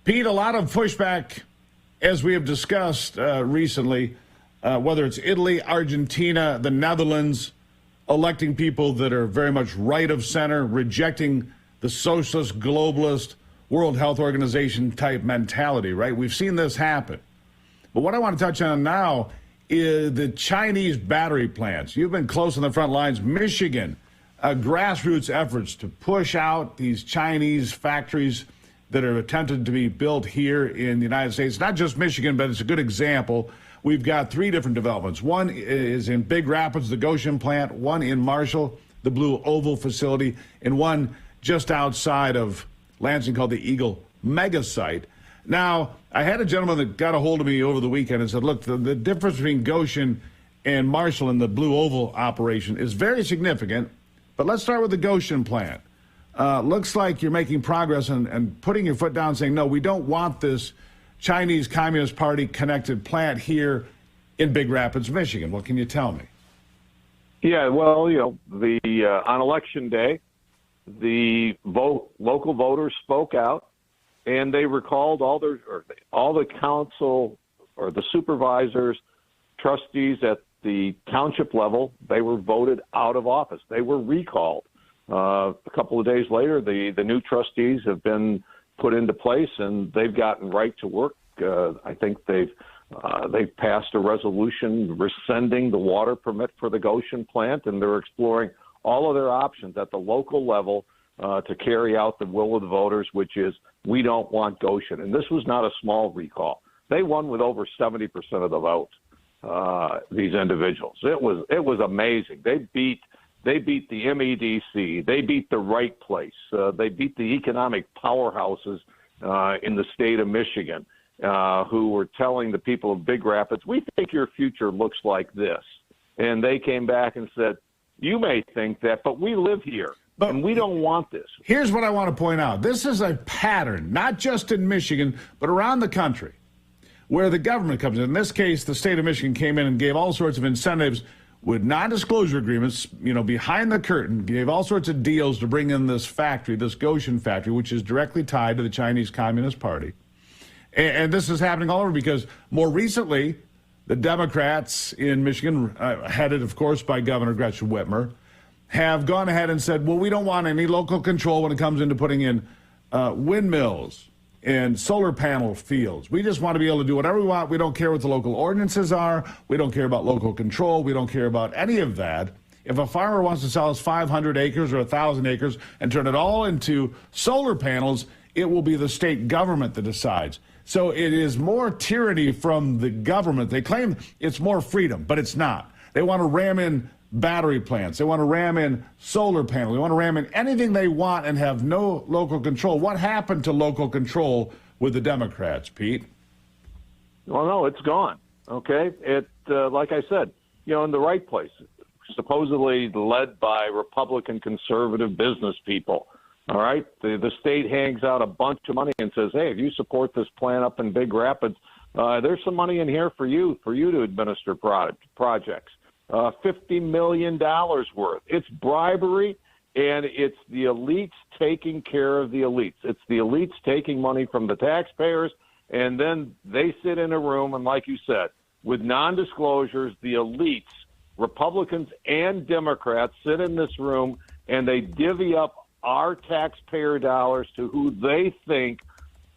Pete, a lot of pushback, as we have discussed recently, whether it's Italy, Argentina, the Netherlands, electing people that are very much right of center, rejecting the socialist, globalist, World Health Organization type mentality, right? We've seen this happen. But what I want to touch on now is the Chinese battery plants. You've been close on the front lines. Michigan, grassroots efforts to push out these Chinese factories that are attempted to be built here in the United States. Not just Michigan, but it's a good example. We've got three different developments. One is in Big Rapids, the Gotion plant, one in Marshall, the Blue Oval facility, and one just outside of Lansing called the Eagle Mega Site. Now, I had a gentleman that got a hold of me over the weekend and said, look, the difference between Gotion and Marshall and the Blue Oval operation is very significant, but let's start with the Gotion plant. Looks like you're making progress and putting your foot down saying, no, we don't want this Chinese Communist Party connected plant here in Big Rapids, Michigan. What can you tell me? Yeah, well, on election day, the local voters spoke out, and they recalled all the council or the supervisors, trustees at the township level. They were voted out of office. They were recalled. A couple of days later, the new trustees have been put into place, and they've gotten right to work. I think they've passed a resolution rescinding the water permit for the Gotion plant, and they're exploring all of their options at the local level to carry out the will of the voters, which is we don't want Gotion. And this was not a small recall. They won with over 70% of the vote. These individuals, it was amazing. They beat the MEDC. They beat the Right Place. They beat the economic powerhouses in the state of Michigan, who were telling the people of Big Rapids, we think your future looks like this. And they came back and said, you may think that, but we live here, and we don't want this. Here's what I want to point out. This is a pattern, not just in Michigan, but around the country, where the government comes in. In this case, the state of Michigan came in and gave all sorts of incentives with non-disclosure agreements, behind the curtain, gave all sorts of deals to bring in this factory, this Gotion factory, which is directly tied to the Chinese Communist Party. And this is happening all over because more recently, the Democrats in Michigan, headed, of course, by Governor Gretchen Whitmer, have gone ahead and said, well, we don't want any local control when it comes into putting in windmills and solar panel fields. We just want to be able to do whatever we want. We don't care what the local ordinances are. We don't care about local control. We don't care about any of that. If a farmer wants to sell us 500 acres or 1,000 acres and turn it all into solar panels, it will be the state government that decides. So it is more tyranny from the government. They claim it's more freedom, but it's not. They want to ram in battery plants. They want to ram in solar panels. They want to ram in anything they want and have no local control. What happened to local control with the Democrats, Pete? Well, no, it's gone. Okay. Like I said, in the Right Place, supposedly led by Republican conservative business people. All right. The state hangs out a bunch of money and says, hey, if you support this plant up in Big Rapids, there's some money in here for you to administer projects. $50 million worth. It's bribery, and it's the elites taking care of the elites. It's the elites taking money from the taxpayers, and then they sit in a room, and like you said, with non-disclosures, the elites, Republicans and Democrats, sit in this room, and they divvy up our taxpayer dollars to who they think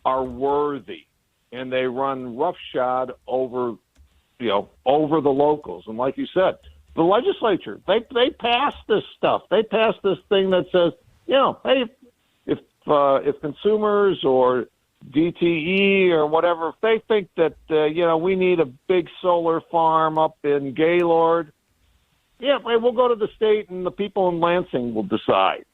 are worthy, and they run roughshod over the locals. And like you said, the legislature, they passed this stuff. They passed this thing that says, hey, if consumers or DTE or whatever, if they think that, we need a big solar farm up in Gaylord, we'll go to the state and the people in Lansing will decide.